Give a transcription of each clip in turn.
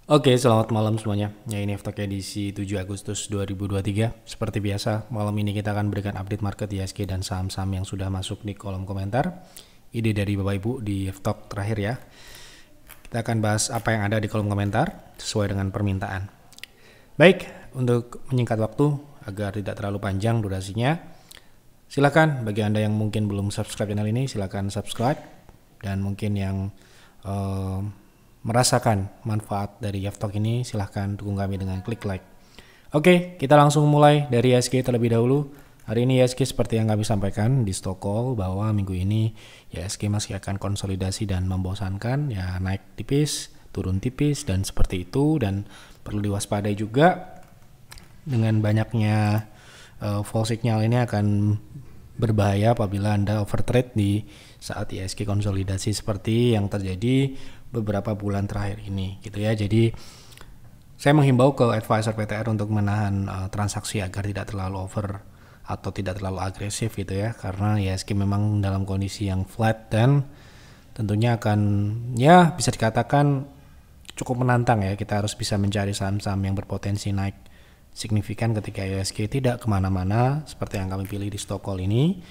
Oke, selamat malam semuanya. Ya, ini F-Talk edisi 7 Agustus 2023. Seperti biasa, malam ini kita akan berikan update market IHSG dan saham-saham yang sudah masuk di kolom komentar. Ide dari Bapak Ibu di F-Talk terakhir ya. Kita akan bahas apa yang ada di kolom komentar sesuai dengan permintaan. Baik, untuk menyingkat waktu agar tidak terlalu panjang durasinya, silakan bagi Anda yang mungkin belum subscribe channel ini, silakan subscribe. Dan mungkin yang merasakan manfaat dari F-Talk ini, silahkan dukung kami dengan klik like. Oke, kita langsung mulai dari IHSG terlebih dahulu. Hari ini IHSG seperti yang kami sampaikan di stock call bahwa minggu ini IHSG masih akan konsolidasi dan membosankan, ya naik tipis, turun tipis dan seperti itu, dan perlu diwaspadai juga dengan banyaknya fall signal ini akan berbahaya apabila Anda overtrade di saat IHSG konsolidasi seperti yang terjadi beberapa bulan terakhir ini gitu ya. Jadi saya menghimbau ke advisor PTR untuk menahan transaksi agar tidak terlalu over atau tidak terlalu agresif gitu ya, karena IHSG memang dalam kondisi yang flat dan tentunya akan ya bisa dikatakan cukup menantang ya. Kita harus bisa mencari saham-saham yang berpotensi naik signifikan ketika IHSG tidak kemana-mana seperti yang kami pilih di stock call ini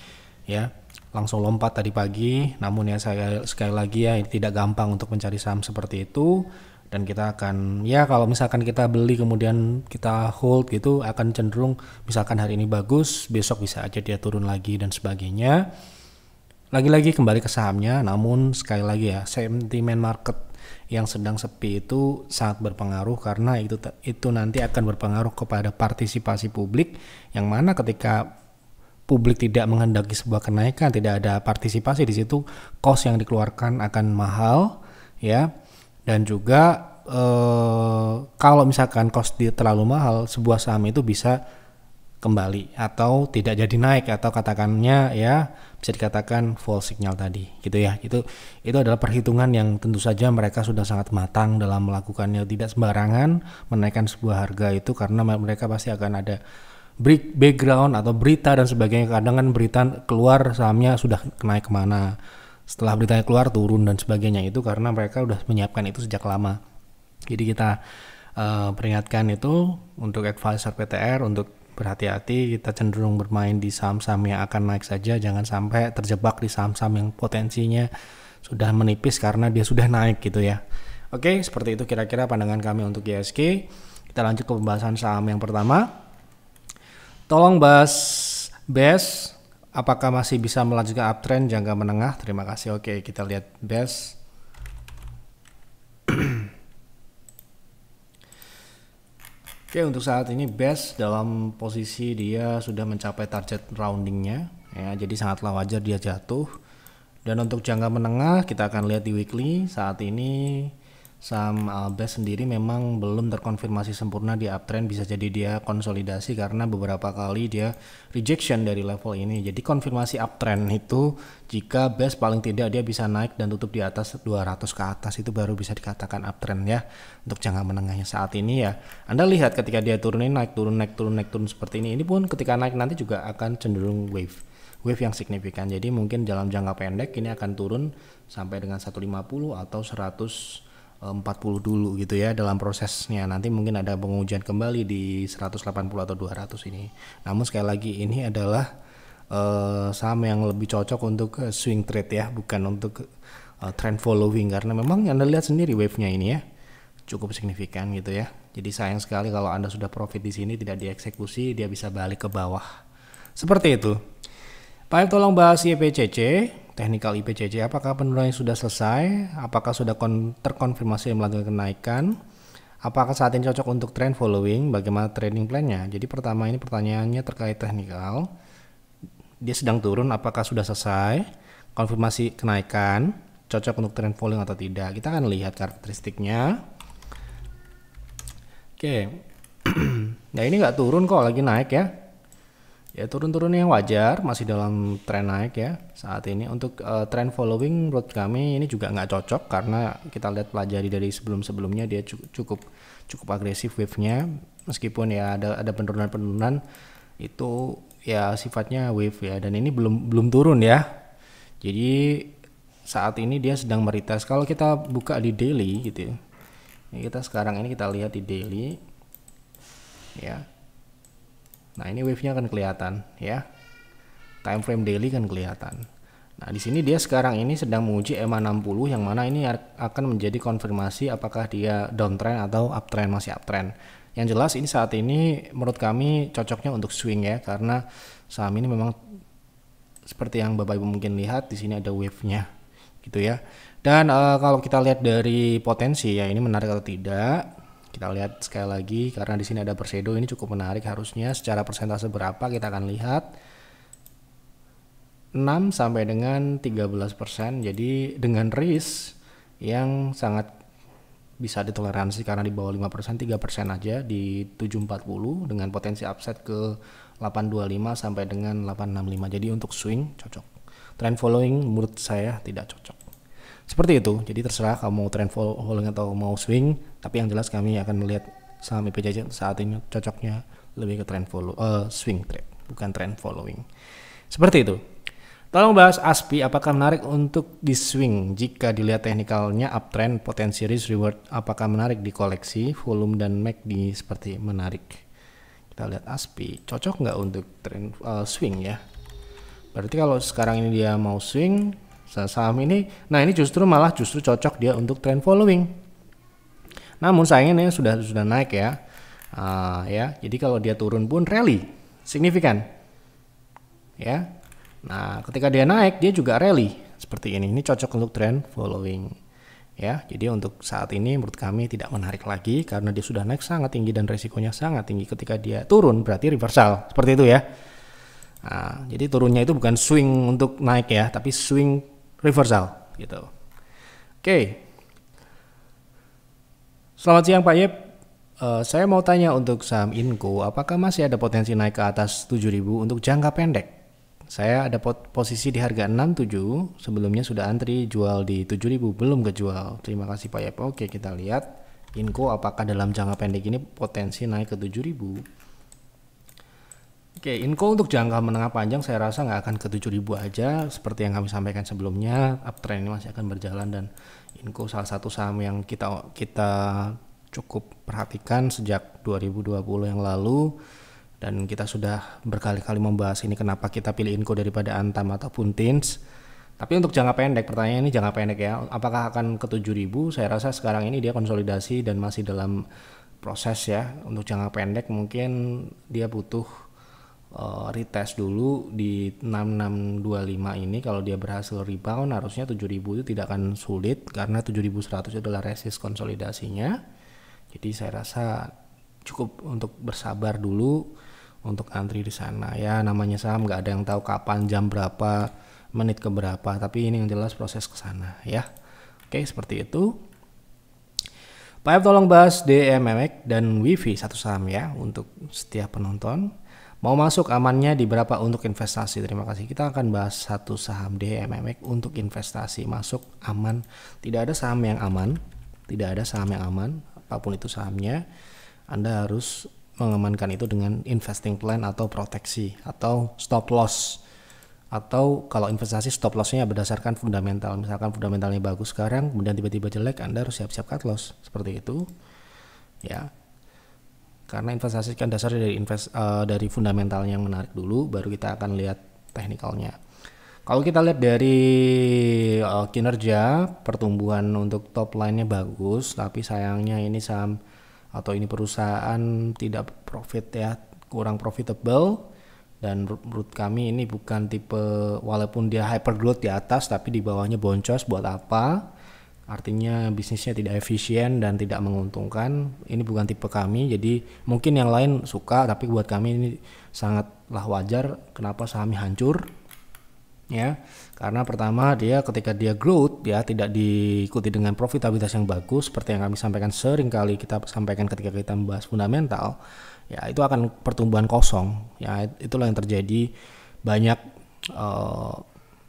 ya. Langsung lompat tadi pagi, namun ya saya sekali lagi ya ini tidak gampang untuk mencari saham seperti itu, dan kita akan ya kalau misalkan kita beli kemudian kita hold gitu akan cenderung misalkan hari ini bagus, besok bisa aja dia turun lagi dan sebagainya. Lagi-lagi kembali ke sahamnya, namun sekali lagi ya sentimen market yang sedang sepi itu sangat berpengaruh karena itu nanti akan berpengaruh kepada partisipasi publik, yang mana ketika publik tidak menghendaki sebuah kenaikan, tidak ada partisipasi di situ, cost yang dikeluarkan akan mahal ya. Dan juga kalau misalkan cost terlalu mahal, sebuah saham itu bisa kembali atau tidak jadi naik, atau katakannya ya bisa dikatakan fall signal tadi gitu ya. Itu adalah perhitungan yang tentu saja mereka sudah sangat matang dalam melakukannya, tidak sembarangan menaikkan sebuah harga itu karena mereka pasti akan ada background atau berita dan sebagainya. Kadang kan berita keluar sahamnya sudah naik kemana, setelah beritanya keluar turun dan sebagainya, itu karena mereka udah menyiapkan itu sejak lama. Jadi kita peringatkan itu untuk advisor PTR untuk berhati-hati. Kita cenderung bermain di saham-saham yang akan naik saja, jangan sampai terjebak di saham-saham yang potensinya sudah menipis karena dia sudah naik gitu ya. Oke, seperti itu kira-kira pandangan kami untuk IHSG. Kita lanjut ke pembahasan saham yang pertama. Tolong bahas BES, apakah masih bisa melanjutkan uptrend jangka menengah? Terima kasih. Oke, kita lihat BES. Oke, untuk saat ini BES dalam posisi dia sudah mencapai target roundingnya ya, jadi sangatlah wajar dia jatuh. Dan untuk jangka menengah kita akan lihat di weekly. Saat ini saham BES sendiri memang belum terkonfirmasi sempurna di uptrend, bisa jadi dia konsolidasi karena beberapa kali dia rejection dari level ini. Jadi konfirmasi uptrend itu jika BES paling tidak dia bisa naik dan tutup di atas 200 ke atas, itu baru bisa dikatakan uptrend ya. Untuk jangka menengahnya saat ini ya, Anda lihat ketika dia turunin naik turun seperti ini pun ketika naik nanti juga akan cenderung wave yang signifikan. Jadi mungkin dalam jangka pendek ini akan turun sampai dengan 150 atau 140 dulu gitu ya dalam prosesnya. Nanti mungkin ada pengujian kembali di 180 atau 200 ini. Namun sekali lagi ini adalah saham yang lebih cocok untuk swing trade ya, bukan untuk trend following, karena memang Anda lihat sendiri wave-nya ini ya cukup signifikan gitu ya. Jadi sayang sekali kalau Anda sudah profit di sini tidak dieksekusi, dia bisa balik ke bawah. Seperti itu. Pak, tolong bahas IPCC. Technical IPCC, apakah penurunan sudah selesai? Apakah sudah terkonfirmasi melanjutkan kenaikan? Apakah saat ini cocok untuk trend following? Bagaimana trading plan-nya? Jadi pertama ini pertanyaannya terkait teknikal. Dia sedang turun, apakah sudah selesai? Konfirmasi kenaikan, cocok untuk trend following atau tidak? Kita akan lihat karakteristiknya. Oke. Nah ini nggak turun kok, lagi naik ya. Ya turun-turun yang wajar, masih dalam tren naik ya saat ini. Untuk trend following menurut kami ini juga nggak cocok karena kita lihat pelajari dari sebelum-sebelumnya dia cukup agresif wave-nya, meskipun ya ada penurunan itu ya sifatnya wave ya, dan ini belum turun ya. Jadi saat ini dia sedang meretest. Kalau kita buka di daily gitu ya, Kita sekarang ini kita lihat di daily ya. Nah, ini wave-nya akan kelihatan ya. Time frame daily kan kelihatan. Nah, di sini dia sekarang ini sedang menguji EMA 60 yang mana ini akan menjadi konfirmasi apakah dia downtrend atau uptrend, masih uptrend. Yang jelas ini saat ini menurut kami cocoknya untuk swing ya, karena saham ini memang seperti yang Bapak Ibu mungkin lihat di sini ada wave-nya gitu ya. Dan kalau kita lihat dari potensi ya, ini menarik atau tidak, kita lihat sekali lagi karena di sini ada pershadow, ini cukup menarik harusnya. Secara persentase berapa kita akan lihat 6 sampai dengan 13%. Jadi dengan risk yang sangat bisa ditoleransi karena di bawah 5%, 3% aja di 740 dengan potensi upside ke 825 sampai dengan 865. Jadi untuk swing cocok. Trend following menurut saya tidak cocok. Seperti itu. Jadi terserah kamu mau trend following atau mau swing, tapi yang jelas kami akan melihat saham IPCC saat ini cocoknya lebih ke trend swing trade, bukan trend following. Seperti itu. Tolong bahas ASPI, apakah menarik untuk di swing jika dilihat teknikalnya uptrend, potensi risk reward, apakah menarik di koleksi, volume dan MACD seperti menarik. Kita lihat ASPI, cocok nggak untuk trend swing ya. Berarti kalau sekarang ini dia mau swing, saham ini, nah ini justru cocok dia untuk trend following. Namun sayangnya ini sudah naik ya, ya. Jadi kalau dia turun pun rally signifikan, ya. Nah ketika dia naik dia juga rally seperti ini. Ini cocok untuk trend following, ya. Jadi untuk saat ini menurut kami tidak menarik lagi karena dia sudah naik sangat tinggi dan resikonya sangat tinggi. Ketika dia turun berarti reversal seperti itu ya. Nah, jadi turunnya itu bukan swing untuk naik ya, tapi swing reversal gitu. Oke. Selamat siang Pak Yep. Saya mau tanya untuk saham Inco, apakah masih ada potensi naik ke atas 7.000 untuk jangka pendek? Saya ada posisi di harga 67, sebelumnya sudah antri jual di 7.000, belum kejual. Terima kasih Pak Yep. Oke, kita lihat Inco apakah dalam jangka pendek ini potensi naik ke 7.000. Oke, Inco untuk jangka menengah panjang saya rasa nggak akan ke 7.000 aja, seperti yang kami sampaikan sebelumnya. Uptrend ini masih akan berjalan dan Inco salah satu saham yang kita cukup perhatikan sejak 2020 yang lalu, dan kita sudah berkali-kali membahas ini kenapa kita pilih Inco daripada Antam ataupun Tins. Tapi untuk jangka pendek, pertanyaan ini jangka pendek ya, apakah akan ke 7.000? Saya rasa sekarang ini dia konsolidasi dan masih dalam proses ya. Untuk jangka pendek mungkin dia butuh retest dulu di 6625 ini. Kalau dia berhasil rebound harusnya 7.000 itu tidak akan sulit karena 7.100 adalah resist konsolidasinya. Jadi saya rasa cukup untuk bersabar dulu untuk antri di sana ya. Namanya saham nggak ada yang tahu kapan, jam berapa, menit ke berapa, tapi ini yang jelas proses ke sana ya. Oke, seperti itu. Pak F tolong bahas DMMX dan WiFi satu saham ya untuk setiap penonton. Mau masuk amannya di berapa untuk investasi? Terima kasih. Kita akan bahas satu saham DMMX untuk investasi. Masuk aman. Tidak ada saham yang aman. Tidak ada saham yang aman. Apapun itu sahamnya, Anda harus mengamankan itu dengan investing plan atau proteksi atau stop loss. Atau kalau investasi stop lossnya berdasarkan fundamental. Misalkan fundamentalnya bagus sekarang, kemudian tiba-tiba jelek, Anda harus siap-siap cut loss. Seperti itu. Ya. Karena investasi kan dasarnya dari fundamentalnya yang menarik dulu, baru kita akan lihat teknikalnya. Kalau kita lihat dari kinerja, pertumbuhan untuk top line-nya bagus, tapi sayangnya ini saham atau ini perusahaan tidak profit ya, kurang profitable. Dan menurut kami ini bukan tipe, walaupun dia hyper growth di atas tapi di bawahnya boncos, buat apa? Artinya bisnisnya tidak efisien dan tidak menguntungkan. Ini bukan tipe kami, jadi mungkin yang lain suka, tapi buat kami ini sangatlah wajar kenapa sahamnya hancur ya. Karena pertama dia ketika dia growth ya tidak diikuti dengan profitabilitas yang bagus, seperti yang kami sampaikan sering kali kita sampaikan ketika kita membahas fundamental ya, itu akan pertumbuhan kosong ya. Itulah yang terjadi, banyak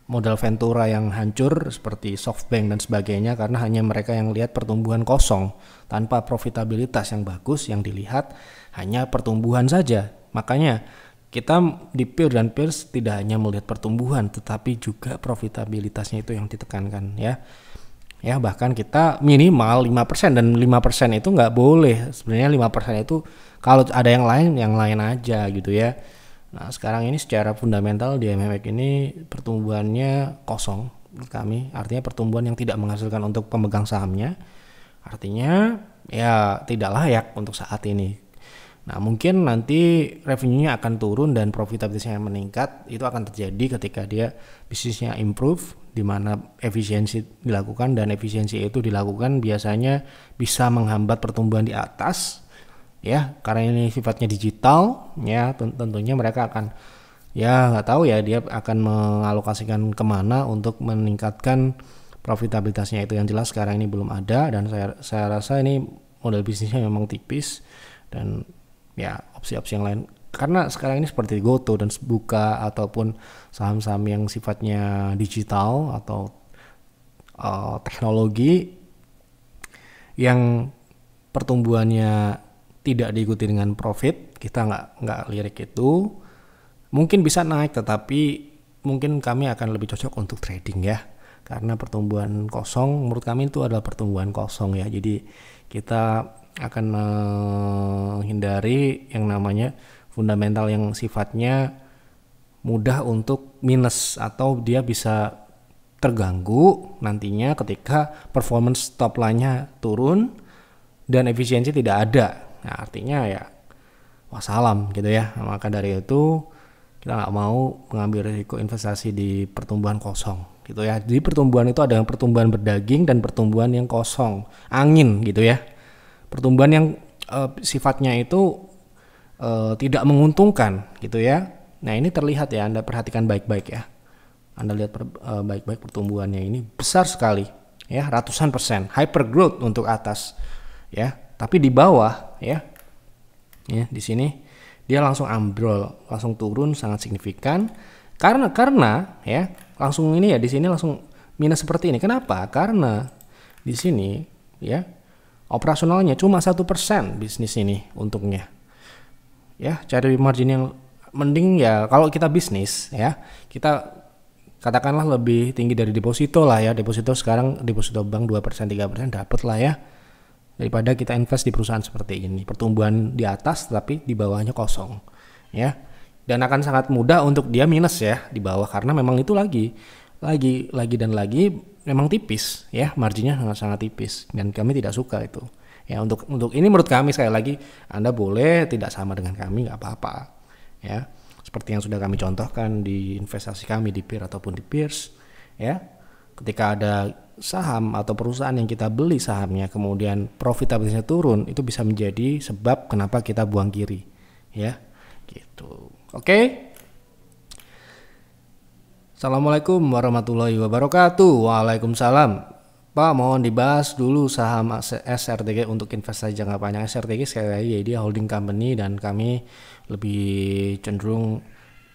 modal Ventura yang hancur seperti SoftBank dan sebagainya karena hanya mereka yang lihat pertumbuhan kosong tanpa profitabilitas yang bagus. Yang dilihat hanya pertumbuhan saja. Makanya kita di Peer dan Peers tidak hanya melihat pertumbuhan tetapi juga profitabilitasnya itu yang ditekankan ya. ya, bahkan kita minimal 5%, dan 5% itu nggak boleh. Sebenarnya 5% itu kalau ada yang lain aja gitu ya. Nah, sekarang ini secara fundamental di MMX ini pertumbuhannya kosong menurut kami, artinya pertumbuhan yang tidak menghasilkan untuk pemegang sahamnya, artinya ya tidak layak untuk saat ini. Nah, mungkin nanti revenue-nya akan turun dan profitabilitasnya meningkat. Itu akan terjadi ketika dia bisnisnya improve, di mana efisiensi dilakukan, dan efisiensi itu dilakukan biasanya bisa menghambat pertumbuhan di atas, ya, karena ini sifatnya digital, ya, tentunya mereka akan, ya nggak tahu ya, dia akan mengalokasikan kemana untuk meningkatkan profitabilitasnya. Itu yang jelas sekarang ini belum ada, dan saya rasa ini model bisnisnya memang tipis, dan ya opsi-opsi yang lain, karena sekarang ini seperti GoTo dan Buka ataupun saham-saham yang sifatnya digital atau teknologi yang pertumbuhannya tidak diikuti dengan profit, kita nggak lirik itu, mungkin bisa naik, tetapi mungkin kami akan lebih cocok untuk trading ya, karena pertumbuhan kosong menurut kami itu adalah pertumbuhan kosong ya. Jadi kita akan menghindari yang namanya fundamental yang sifatnya mudah untuk minus, atau dia bisa terganggu nantinya ketika performance top line-nya turun dan efisiensi tidak ada. Nah, artinya ya wassalam gitu ya. Maka dari itu kita nggak mau mengambil risiko investasi di pertumbuhan kosong gitu ya. Jadi pertumbuhan itu ada yang pertumbuhan berdaging dan pertumbuhan yang kosong, angin gitu ya. Pertumbuhan yang sifatnya itu tidak menguntungkan gitu ya. Nah, ini terlihat ya, Anda perhatikan baik-baik ya. Anda lihat baik-baik pertumbuhannya ini besar sekali ya, ratusan persen, hyper growth untuk atas ya. Tapi di bawah ya di sini dia langsung ambrol, langsung turun sangat signifikan karena ya langsung ini ya, di sini langsung minus seperti ini. Kenapa? Karena di sini ya operasionalnya cuma 1% bisnis ini untungnya. Ya, cari margin yang mending ya, kalau kita bisnis ya, kita katakanlah lebih tinggi dari deposito lah ya. Deposito sekarang, deposito bank 2%, 3% dapat lah ya. Daripada kita invest di perusahaan seperti ini. Pertumbuhan di atas tapi di bawahnya kosong. Ya. Dan akan sangat mudah untuk dia minus ya di bawah, karena memang itu lagi memang tipis ya, marginnya sangat tipis, dan kami tidak suka itu ya. Untuk ini menurut kami, sekali lagi, Anda boleh tidak sama dengan kami, nggak apa-apa ya, seperti yang sudah kami contohkan di investasi kami di peer ataupun di peers ya. Ketika ada saham atau perusahaan yang kita beli sahamnya kemudian profitabilitasnya turun, itu bisa menjadi sebab kenapa kita buang kiri ya gitu. Oke. Assalamualaikum warahmatullahi wabarakatuh. Waalaikumsalam. Pak, mohon dibahas dulu saham SRTG untuk investasi jangka panjang. SRTG sekali lagi ya, dia holding company, dan kami lebih cenderung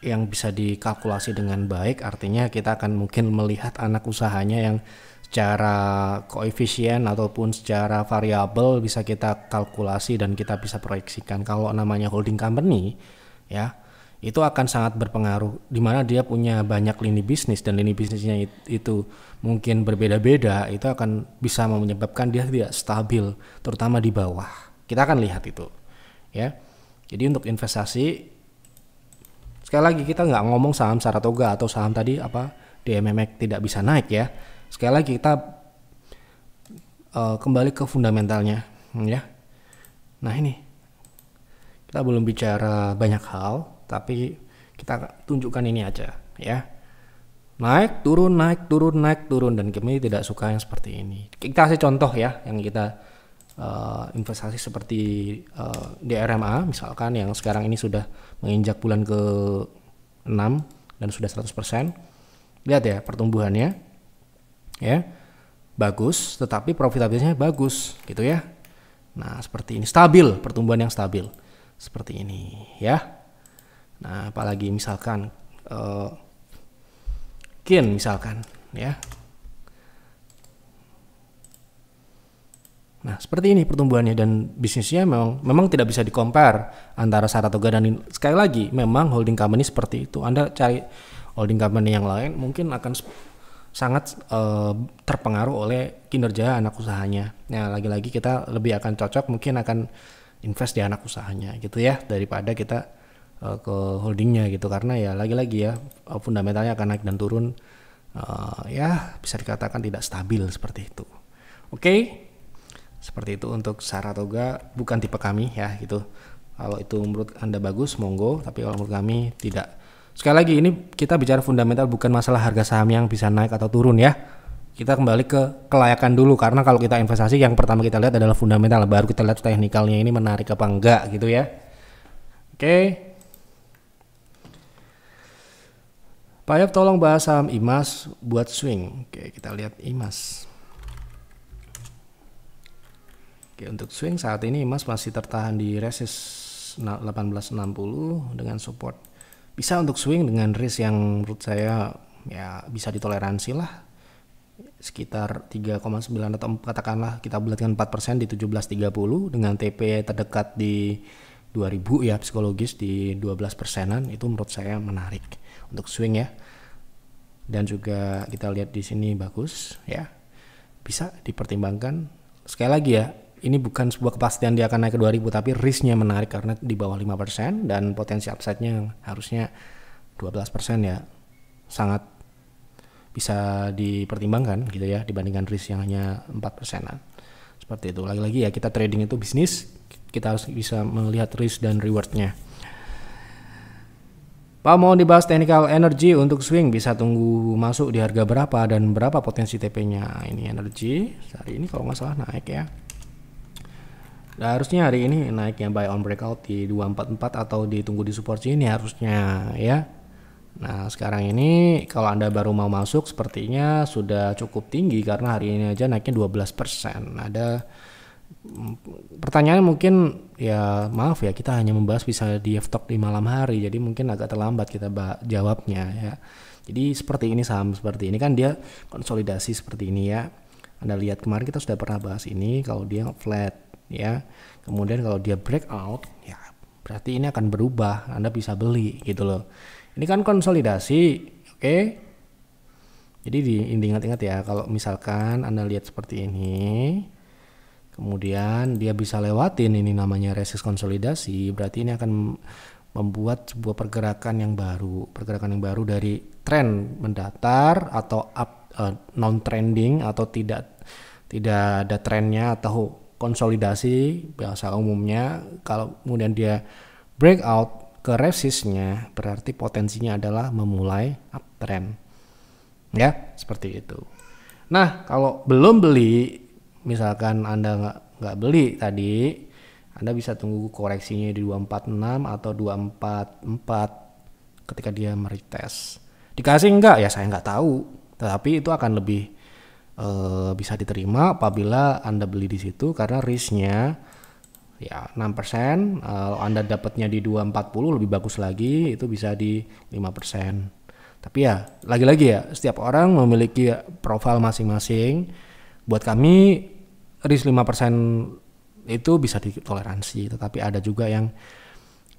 yang bisa dikalkulasi dengan baik. Artinya kita akan mungkin melihat anak usahanya yang secara koefisien ataupun secara variabel bisa kita kalkulasi dan kita bisa proyeksikan. Kalau namanya holding company ya, itu akan sangat berpengaruh, di mana dia punya banyak lini bisnis, dan lini bisnisnya itu mungkin berbeda-beda. Itu akan bisa menyebabkan dia tidak stabil, terutama di bawah. Kita akan lihat itu ya. Jadi untuk investasi, sekali lagi kita nggak ngomong saham Saratoga atau saham tadi apa DMMX tidak bisa naik ya. Sekali lagi kita kembali ke fundamentalnya ya. Nah, ini kita belum bicara banyak hal, tapi kita tunjukkan ini aja ya. Naik turun, naik turun, naik turun, dan kami tidak suka yang seperti ini. Kita kasih contoh ya, yang kita investasi seperti DRMA misalkan, yang sekarang ini sudah menginjak bulan ke-6 dan sudah 100%. Lihat ya pertumbuhannya ya, bagus, tetapi profitabilitasnya bagus gitu ya. Nah, seperti ini, stabil, pertumbuhan yang stabil seperti ini ya. Nah, apalagi misalkan Kin misalkan ya. Nah, seperti ini pertumbuhannya, dan bisnisnya memang tidak bisa di-compare antara Saratoga dan, sekali lagi, memang holding company seperti itu. Anda cari holding company yang lain mungkin akan sangat terpengaruh oleh kinerja anak usahanya. Nah, lagi-lagi kita lebih akan cocok mungkin akan invest di anak usahanya gitu ya, daripada kita ke holdingnya gitu, karena ya lagi-lagi ya fundamentalnya akan naik dan turun, ya bisa dikatakan tidak stabil seperti itu. Oke, seperti itu untuk Saratoga, bukan tipe kami ya gitu. Kalau itu menurut Anda bagus monggo, tapi kalau menurut kami tidak. Sekali lagi ini kita bicara fundamental, bukan masalah harga saham yang bisa naik atau turun ya. Kita kembali ke kelayakan dulu, karena kalau kita investasi yang pertama kita lihat adalah fundamental, baru kita lihat teknikalnya ini menarik apa enggak gitu ya. Oke. Pak Yop tolong bahas saham IMAS buat swing. Oke, kita lihat IMAS. Oke, untuk swing saat ini IMAS masih tertahan di resist 1860 dengan support. Bisa untuk swing dengan risk yang menurut saya ya bisa ditoleransi lah, sekitar 3,9 atau katakanlah kita bulatkan 4% di 17.30 dengan TP terdekat di 2000 ya, psikologis di 12%-an, itu menurut saya menarik untuk swing ya. Dan juga kita lihat di sini bagus ya, bisa dipertimbangkan. Sekali lagi ya, ini bukan sebuah kepastian dia akan naik ke 2000, tapi risknya menarik karena di bawah 5% dan potensi upside-nya harusnya 12% ya, sangat bisa dipertimbangkan gitu ya, dibandingkan risk yang hanya 4%-an. Seperti itu. Lagi-lagi ya, kita trading itu bisnis, kita harus bisa melihat risk dan reward-nya. Pak, mau dibahas technical energy untuk swing, bisa tunggu masuk di harga berapa dan berapa potensi TP-nya. Ini energy hari ini kalau nggak salah naik ya. Nah, harusnya hari ini naiknya buy on breakout di 244 atau ditunggu di support sini harusnya ya. Nah, sekarang ini kalau Anda baru mau masuk sepertinya sudah cukup tinggi karena hari ini aja naiknya 12%. Ada pertanyaan mungkin ya, maaf ya, kita hanya membahas bisa di F-Talk di malam hari, jadi mungkin agak terlambat kita jawabnya ya. Jadi seperti ini, saham seperti ini kan dia konsolidasi seperti ini ya. Anda lihat kemarin kita sudah pernah bahas ini, kalau dia flat ya, kemudian kalau dia breakout ya berarti ini akan berubah, Anda bisa beli gitu loh. Ini kan konsolidasi, oke? Jadi diingat-ingat ya, kalau misalkan Anda lihat seperti ini, kemudian dia bisa lewatin ini namanya resist konsolidasi, berarti ini akan membuat sebuah pergerakan yang baru dari tren mendatar atau up, non trending atau tidak ada trennya atau konsolidasi bahasa umumnya. Kalau kemudian dia breakout ke resistnya, berarti potensinya adalah memulai uptrend ya, seperti itu. Nah, kalau belum beli, misalkan Anda nggak beli tadi, Anda bisa tunggu koreksinya di 246 atau 244 ketika dia meretest. Dikasih enggak ya, saya nggak tahu, tetapi itu akan lebih bisa diterima apabila Anda beli di situ karena risknya ya 6%. Anda dapatnya di 240 lebih bagus lagi, itu bisa di 5%. Tapi ya lagi-lagi ya, setiap orang memiliki profil masing-masing. Buat kami risk 5% itu bisa ditoleransi, tetapi ada juga yang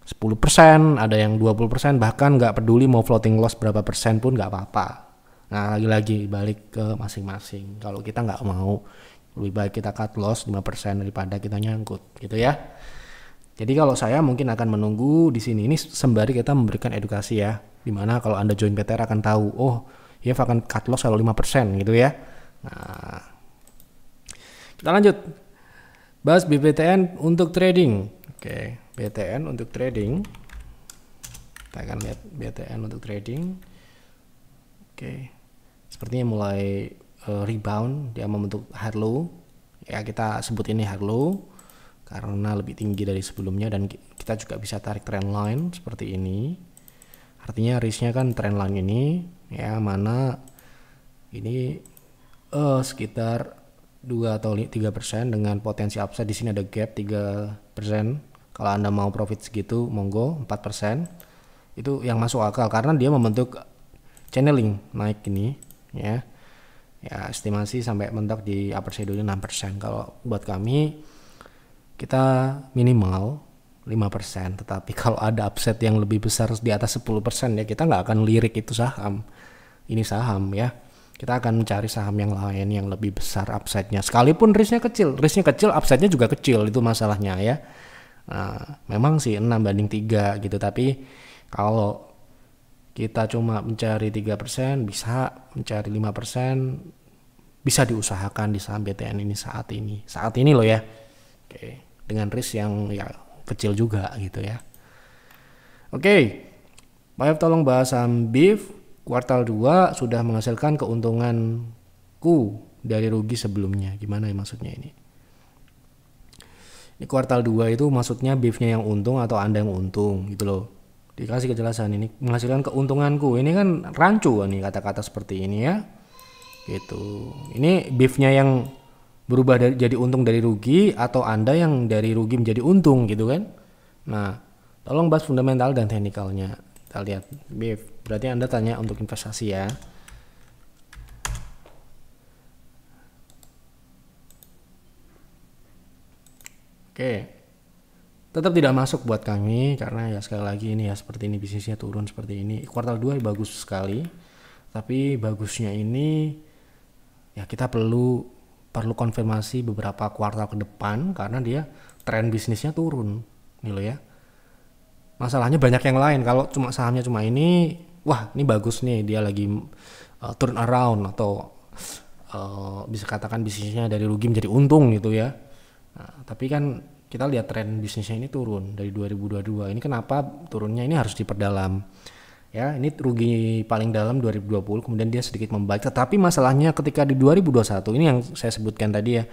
10%, ada yang 20%, bahkan nggak peduli mau floating loss berapa persen pun nggak apa-apa. Nah, lagi-lagi balik ke masing-masing. Kalau kita nggak mau, lebih baik kita cut loss 5% daripada kita nyangkut gitu ya. Jadi kalau saya mungkin akan menunggu di sini, ini sembari kita memberikan edukasi ya, dimana kalau Anda join PTR akan tahu, oh ya akan cut loss kalau 5% gitu ya. Nah, kita lanjut bahas BBTN untuk trading. Oke, BTN untuk trading, kita akan lihat BTN untuk trading. Oke, sepertinya mulai rebound, dia membentuk high low ya, kita sebut ini high low karena lebih tinggi dari sebelumnya, dan kita juga bisa tarik trend line seperti ini. Artinya risknya kan trend line ini ya, mana ini sekitar 2 atau 3% dengan potensi upside. Di sini ada gap 3%. Kalau Anda mau profit segitu monggo, 4%. Itu yang masuk akal karena dia membentuk channeling naik ini ya. Ya, estimasi sampai mentok di upper shadow-nya 6%. Kalau buat kami kita minimal 5%, tetapi kalau ada upside yang lebih besar di atas 10% ya kita nggak akan lirik itu saham. Ini saham ya. kita akan mencari saham yang lain yang lebih besar upside-nya. Sekalipun risknya kecil, upside-nya juga kecil, itu masalahnya ya. Nah, memang sih 6/3 gitu, tapi kalau kita cuma mencari 3%, bisa mencari 5%, bisa diusahakan di saham BTN ini saat ini loh ya. Oke, dengan risk yang ya kecil juga gitu ya. Oke, Pak F tolong bahas saham BIF. Kuartal 2 sudah menghasilkan keuntunganku dari rugi sebelumnya. Gimana ya maksudnya ini? Ini kuartal 2 itu maksudnya BIF-nya yang untung atau Anda yang untung gitu loh. Dikasih kejelasan ini menghasilkan keuntunganku. Ini kan rancu nih kata-kata seperti ini ya. Gitu. Ini BIF-nya yang berubah jadi untung dari rugi atau Anda yang dari rugi menjadi untung gitu kan. Nah, tolong bahas fundamental dan teknikalnya. Kita lihat BIF. Berarti Anda tanya untuk investasi ya. Oke. Tetap tidak masuk buat kami karena ya sekali lagi ini ya seperti ini, bisnisnya turun seperti ini. Kuartal 2 bagus sekali. Tapi bagusnya ini ya kita perlu konfirmasi beberapa kuartal ke depan karena dia tren bisnisnya turun. Nih loh ya. Masalahnya banyak yang lain. Kalau cuma sahamnya cuma ini, wah ini bagus nih, dia lagi turn around atau bisa katakan bisnisnya dari rugi menjadi untung gitu ya. Nah, tapi kan kita lihat tren bisnisnya ini turun dari 2022. Ini kenapa turunnya ini harus diperdalam. Ya, ini rugi paling dalam 2020, kemudian dia sedikit membaik. Tetapi masalahnya ketika di 2021 ini yang saya sebutkan tadi ya,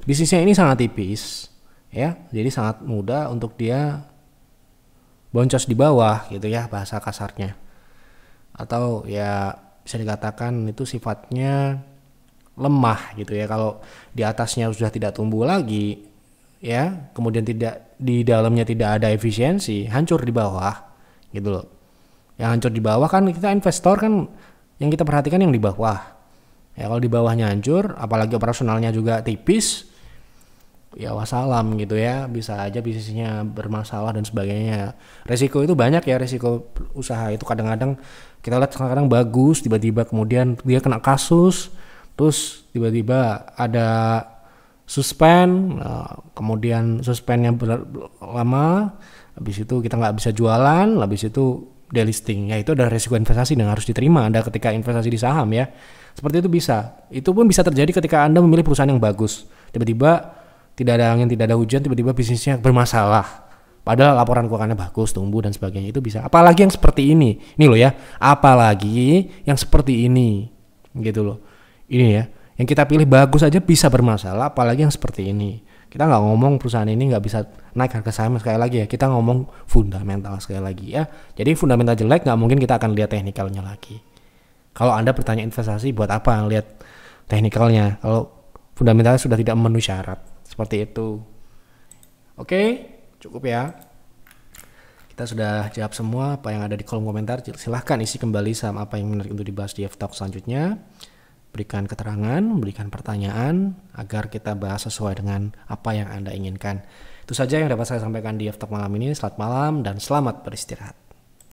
bisnisnya ini sangat tipis, ya, jadi sangat mudah untuk dia boncos di bawah gitu ya bahasa kasarnya, atau ya bisa dikatakan itu sifatnya lemah gitu ya. Kalau di atasnya sudah tidak tumbuh lagi ya, kemudian tidak di dalamnya tidak ada efisiensi, hancur di bawah gitu loh. Yang hancur di bawah kan kita investor kan yang kita perhatikan yang di bawah ya. Kalau di bawahnya hancur, apalagi operasionalnya juga tipis, ya wassalam gitu ya, bisa aja bisnisnya bermasalah dan sebagainya. Resiko itu banyak ya, resiko usaha itu kadang-kadang kita lihat kadang bagus, tiba-tiba kemudian dia kena kasus, terus tiba-tiba ada suspend, kemudian suspendnya lama, habis itu kita nggak bisa jualan, habis itu delisting. Ya itu ada resiko investasi yang harus diterima Anda ketika investasi di saham ya. Seperti itu bisa. Itu pun bisa terjadi ketika Anda memilih perusahaan yang bagus. Tiba-tiba tidak ada angin, tidak ada hujan, tiba-tiba bisnisnya bermasalah. Padahal laporan keuangannya bagus, tumbuh dan sebagainya, itu bisa. Apalagi yang seperti ini. Ini loh ya, apalagi yang seperti ini. Gitu loh. Ini ya, yang kita pilih bagus aja bisa bermasalah, apalagi yang seperti ini. Kita nggak ngomong perusahaan ini nggak bisa naik harga saham sekali lagi ya. Kita ngomong fundamental sekali lagi ya. Jadi fundamental jelek nggak mungkin kita akan lihat teknikalnya lagi. Kalau Anda bertanya investasi buat apa lihat teknikalnya? Kalau fundamentalnya sudah tidak memenuhi syarat. Seperti itu. Oke, cukup ya. Kita sudah jawab semua apa yang ada di kolom komentar. Silahkan isi kembali saham apa yang menarik untuk dibahas di F-Talk selanjutnya. Berikan keterangan, berikan pertanyaan agar kita bahas sesuai dengan apa yang Anda inginkan. Itu saja yang dapat saya sampaikan di F-Talk malam ini. Selamat malam dan selamat beristirahat.